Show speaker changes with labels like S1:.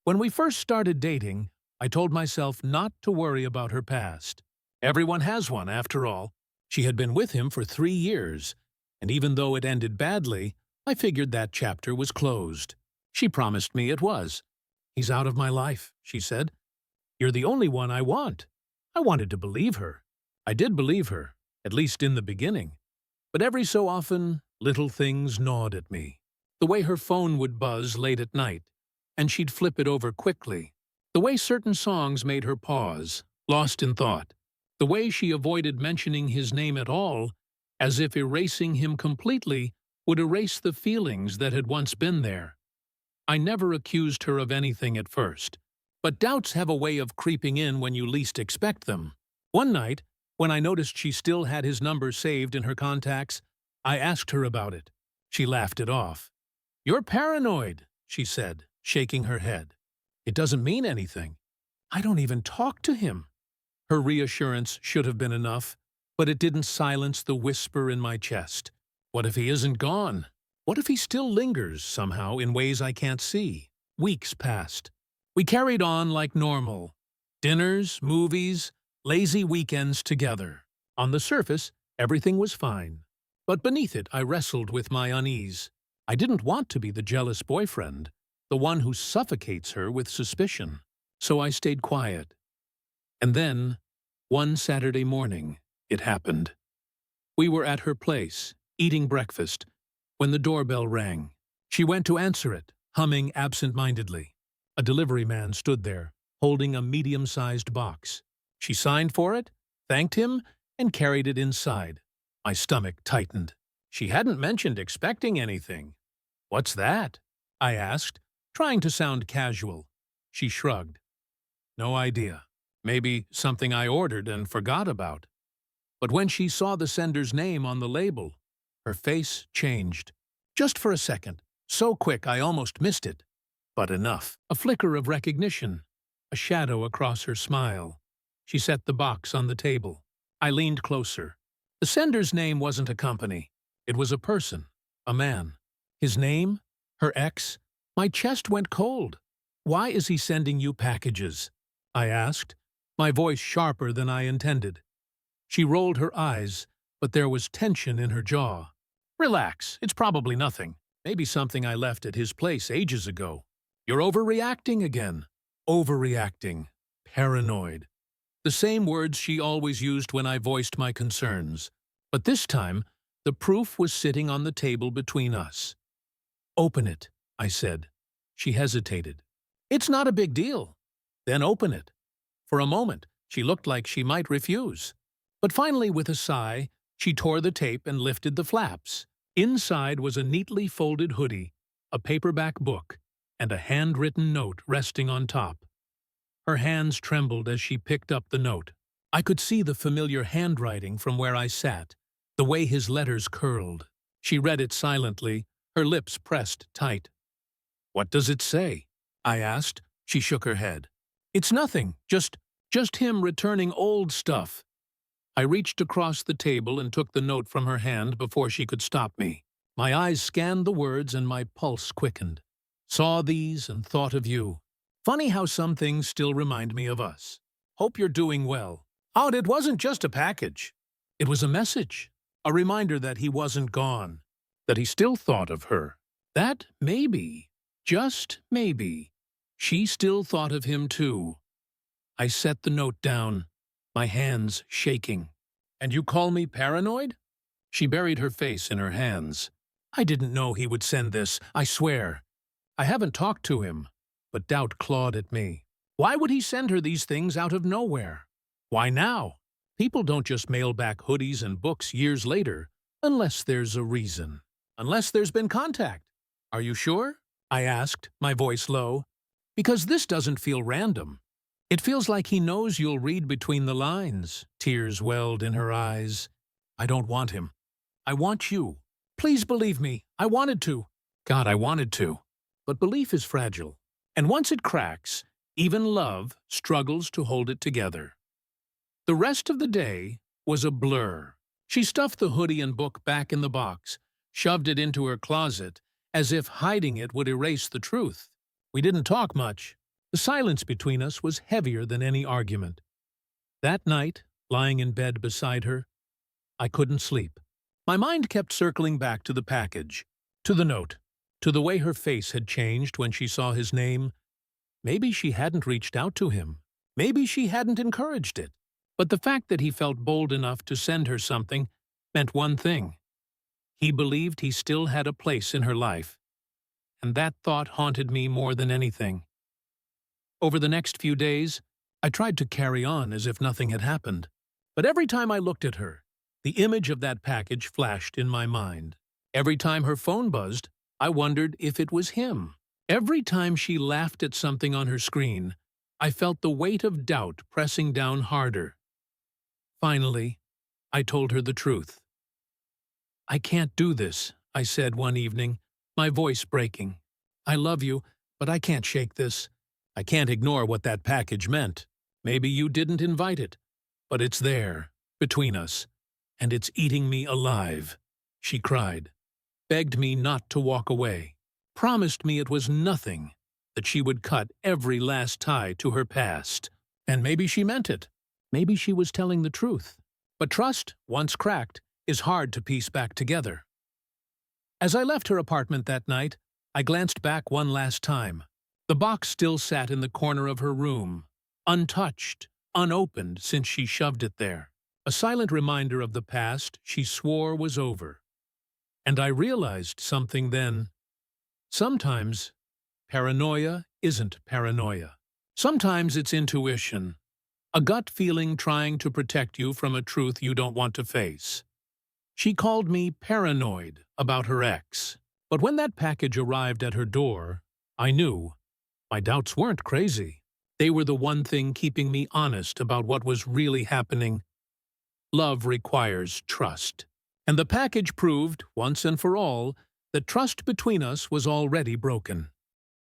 S1: When we first started dating, I told myself not to worry about her past. Everyone has one, after all. She had been with him for 3 years, and even though it ended badly, I figured that chapter was closed. She promised me it was. "He's out of my life," she said. "You're the only one I want." I wanted to believe her. I did believe her, at least in the beginning. But every so often, little things gnawed at me. The way her phone would buzz late at night, and she'd flip it over quickly. The way certain songs made her pause, lost in thought. The way she avoided mentioning his name at all, as if erasing him completely would erase the feelings that had once been there. I never accused her of anything at first, but doubts have a way of creeping in when you least expect them. One night, when I noticed she still had his number saved in her contacts, I asked her about it. She laughed it off. "You're paranoid," she said, shaking her head. "It doesn't mean anything. I don't even talk to him." Her reassurance should have been enough, but it didn't silence the whisper in my chest. What if he isn't gone? What if he still lingers, somehow, in ways I can't see? Weeks passed. We carried on like normal. Dinners, movies, lazy weekends together. On the surface, everything was fine. But beneath it, I wrestled with my unease. I didn't want to be the jealous boyfriend, the one who suffocates her with suspicion. So I stayed quiet. And then, one Saturday morning, it happened. We were at her place, eating breakfast, when the doorbell rang. She went to answer it, humming absent-mindedly. A delivery man stood there, holding a medium-sized box. She signed for it, thanked him, and carried it inside. My stomach tightened. She hadn't mentioned expecting anything. "What's that?" I asked, trying to sound casual. She shrugged. "No idea. Maybe something I ordered and forgot about." But when she saw the sender's name on the label, her face changed. Just for a second, so quick I almost missed it. But enough. A flicker of recognition, a shadow across her smile. She set the box on the table. I leaned closer. The sender's name wasn't a company. It was a person, a man. His name? Her ex? My chest went cold. "Why is he sending you packages?" I asked, my voice sharper than I intended. She rolled her eyes, but there was tension in her jaw. "Relax, it's probably nothing. Maybe something I left at his place ages ago." "You're overreacting again." Overreacting. Paranoid. The same words she always used when I voiced my concerns. But this time, the proof was sitting on the table between us. "Open it," I said. She hesitated. "It's not a big deal." "Then open it." For a moment, she looked like she might refuse. But finally, with a sigh, she tore the tape and lifted the flaps. Inside was a neatly folded hoodie, a paperback book, and a handwritten note resting on top. Her hands trembled as she picked up the note. I could see the familiar handwriting from where I sat, the way his letters curled. She read it silently, her lips pressed tight. "What does it say?" I asked. She shook her head. "It's nothing, just him returning old stuff." I reached across the table and took the note from her hand before she could stop me. My eyes scanned the words and my pulse quickened. "Saw these and thought of you. Funny how some things still remind me of us. Hope you're doing well." Oh, it wasn't just a package. It was a message, a reminder that he wasn't gone, that he still thought of her, that maybe, just maybe, she still thought of him too. I set the note down, my hands shaking. "And you call me paranoid?" She buried her face in her hands. "I didn't know he would send this, I swear. I haven't talked to him." But doubt clawed at me. Why would he send her these things out of nowhere? Why now? People don't just mail back hoodies and books years later, unless there's a reason. Unless there's been contact. "Are you sure?" I asked, my voice low. "Because this doesn't feel random. It feels like he knows you'll read between the lines." Tears welled in her eyes. "I don't want him. I want you. Please believe me. I wanted to." God, I wanted to. But belief is fragile. And once it cracks, even love struggles to hold it together. The rest of the day was a blur. She stuffed the hoodie and book back in the box, shoved it into her closet, as if hiding it would erase the truth. We didn't talk much. The silence between us was heavier than any argument. That night, lying in bed beside her, I couldn't sleep. My mind kept circling back to the package, to the note, to the way her face had changed when she saw his name. Maybe she hadn't reached out to him. Maybe she hadn't encouraged it. But the fact that he felt bold enough to send her something meant one thing. He believed he still had a place in her life. And that thought haunted me more than anything. Over the next few days, I tried to carry on as if nothing had happened. But every time I looked at her, the image of that package flashed in my mind. Every time her phone buzzed, I wondered if it was him. Every time she laughed at something on her screen, I felt the weight of doubt pressing down harder. Finally, I told her the truth. "I can't do this," I said one evening, my voice breaking. "I love you, but I can't shake this. I can't ignore what that package meant. Maybe you didn't invite it, but it's there, between us, and it's eating me alive." She cried, begged me not to walk away, promised me it was nothing, that she would cut every last tie to her past. And maybe she meant it. Maybe she was telling the truth. But trust, once cracked, is hard to piece back together. As I left her apartment that night, I glanced back one last time. The box still sat in the corner of her room, untouched, unopened since she shoved it there. A silent reminder of the past she swore was over. And I realized something then. Sometimes paranoia isn't paranoia. Sometimes it's intuition, a gut feeling trying to protect you from a truth you don't want to face. She called me paranoid about her ex. But when that package arrived at her door, I knew my doubts weren't crazy. They were the one thing keeping me honest about what was really happening. Love requires trust. And the package proved, once and for all, that trust between us was already broken.